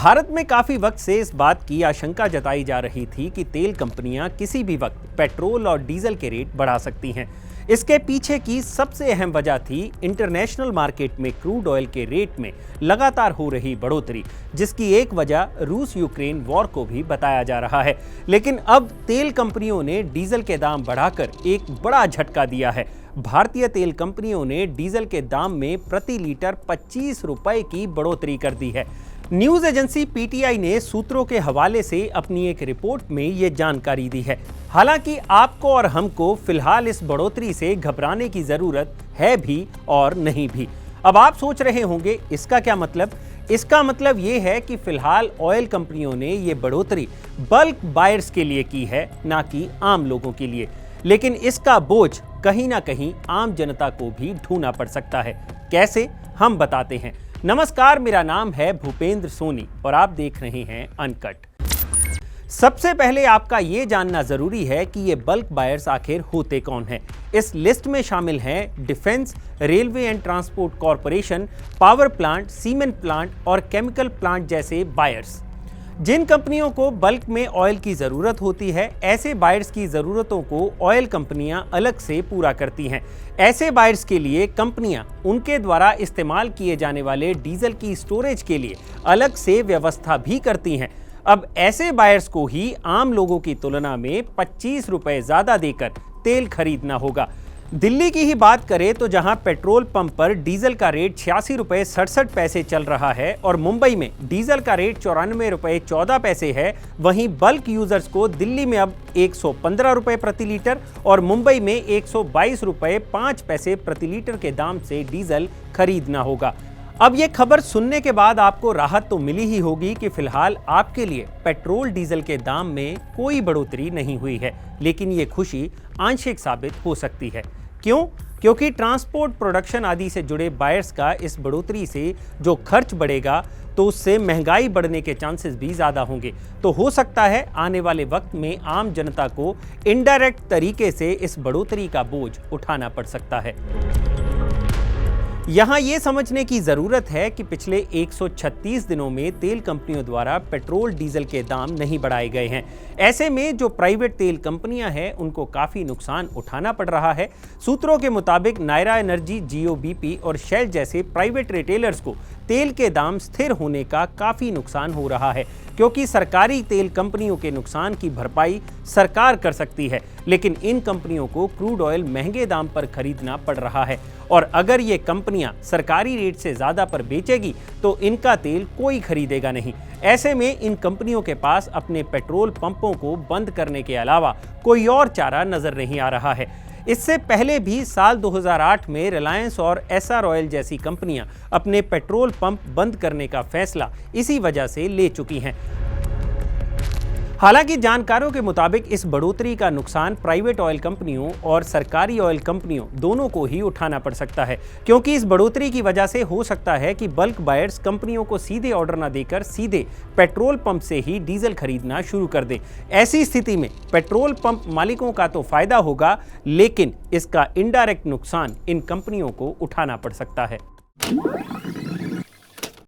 भारत में काफी वक्त से इस बात की आशंका जताई जा रही थी कि तेल कंपनियां किसी भी वक्त पेट्रोल और डीजल के रेट बढ़ा सकती हैं। इसके पीछे की सबसे अहम वजह थी इंटरनेशनल मार्केट में क्रूड ऑयल के रेट में लगातार हो रही बढ़ोतरी, जिसकी एक वजह रूस यूक्रेन वॉर को भी बताया जा रहा है। लेकिन अब तेल कंपनियों ने डीजल के दाम बढ़ाकर एक बड़ा झटका दिया है। भारतीय तेल कंपनियों ने डीजल के दाम में प्रति लीटर 25 रुपए की बढ़ोतरी कर दी है। न्यूज एजेंसी पीटीआई ने सूत्रों के हवाले से अपनी एक रिपोर्ट में ये जानकारी दी है। हालांकि आपको और हमको फिलहाल इस बढ़ोतरी से घबराने की जरूरत है भी और नहीं भी। अब आप सोच रहे होंगे इसका क्या मतलब? इसका मतलब ये है कि फिलहाल ऑयल कंपनियों ने ये बढ़ोतरी बल्क बायर्स के लिए की है, ना कि आम लोगों के लिए। लेकिन इसका बोझ कहीं ना कहीं आम जनता को भी ढूंढना पड़ सकता है। कैसे, हम बताते हैं। नमस्कार, मेरा नाम है भूपेंद्र सोनी और आप देख रहे हैं अनकट। सबसे पहले आपका ये जानना जरूरी है कि ये बल्क बायर्स आखिर होते कौन हैं। इस लिस्ट में शामिल हैं defence, railway and transport corporation, power plant, cement plant और केमिकल प्लांट जैसे बायर्स। जिन कंपनियों को बल्क में ऑयल की ज़रूरत होती है, ऐसे बायर्स की ज़रूरतों को ऑयल कंपनियां अलग से पूरा करती हैं। ऐसे बायर्स के लिए कंपनियां उनके द्वारा इस्तेमाल किए जाने वाले डीजल की स्टोरेज के लिए अलग से व्यवस्था भी करती हैं। अब ऐसे बायर्स को ही आम लोगों की तुलना में 25 रुपए ज़्यादा देकर तेल खरीदना होगा। दिल्ली की ही बात करें तो जहां पेट्रोल पंप पर डीजल का रेट 86 रुपए 67 पैसे चल रहा है और मुंबई में डीजल का रेट 94 रुपए 14 पैसे है, वहीं बल्क यूजर्स को दिल्ली में अब 115 रुपए प्रति लीटर और मुंबई में 122 रुपए 5 पैसे प्रति लीटर के दाम से डीजल खरीदना होगा। अब ये खबर सुनने के बाद आपको राहत तो मिली ही होगी कि फिलहाल आपके लिए पेट्रोल डीजल के दाम में कोई बढ़ोतरी नहीं हुई है, लेकिन ये खुशी आंशिक साबित हो सकती है। क्यों? क्योंकि ट्रांसपोर्ट, प्रोडक्शन आदि से जुड़े बायर्स का इस बढ़ोतरी से जो खर्च बढ़ेगा तो उससे महंगाई बढ़ने के चांसेस भी ज़्यादा होंगे। तो हो सकता है आने वाले वक्त में आम जनता को इनडायरेक्ट तरीके से इस बढ़ोतरी का बोझ उठाना पड़ सकता है। यहाँ ये समझने की ज़रूरत है कि पिछले 136 दिनों में तेल कंपनियों द्वारा पेट्रोल डीजल के दाम नहीं बढ़ाए गए हैं। ऐसे में जो प्राइवेट तेल कंपनियां हैं उनको काफ़ी नुकसान उठाना पड़ रहा है। सूत्रों के मुताबिक नायरा एनर्जी, जियो-बीपी और शेल जैसे प्राइवेट रिटेलर्स को तेल के दाम स्थिर होने का काफ़ी नुकसान हो रहा है, क्योंकि सरकारी तेल कंपनियों के नुकसान की भरपाई सरकार कर सकती है, लेकिन इन कंपनियों को क्रूड ऑयल महंगे दाम पर खरीदना पड़ रहा है और अगर ये कंपनियां सरकारी रेट से ज़्यादा पर बेचेगी तो इनका तेल कोई खरीदेगा नहीं। ऐसे में इन कंपनियों के पास अपने पेट्रोल पंपों को बंद करने के अलावा कोई और चारा नजर नहीं आ रहा है। इससे पहले भी साल 2008 में रिलायंस और एसआर ऑयल जैसी कंपनियां अपने पेट्रोल पंप बंद करने का फैसला इसी वजह से ले चुकी हैं। हालांकि जानकारों के मुताबिक इस बढ़ोतरी का नुकसान प्राइवेट ऑयल कंपनियों और सरकारी ऑयल कंपनियों दोनों को ही उठाना पड़ सकता है, क्योंकि इस बढ़ोतरी की वजह से हो सकता है कि बल्क बायर्स कंपनियों को सीधे ऑर्डर न देकर सीधे पेट्रोल पंप से ही डीजल खरीदना शुरू कर दें। ऐसी स्थिति में पेट्रोल पंप मालिकों का तो फायदा होगा, लेकिन इसका इनडायरेक्ट नुकसान इन कंपनियों को उठाना पड़ सकता है।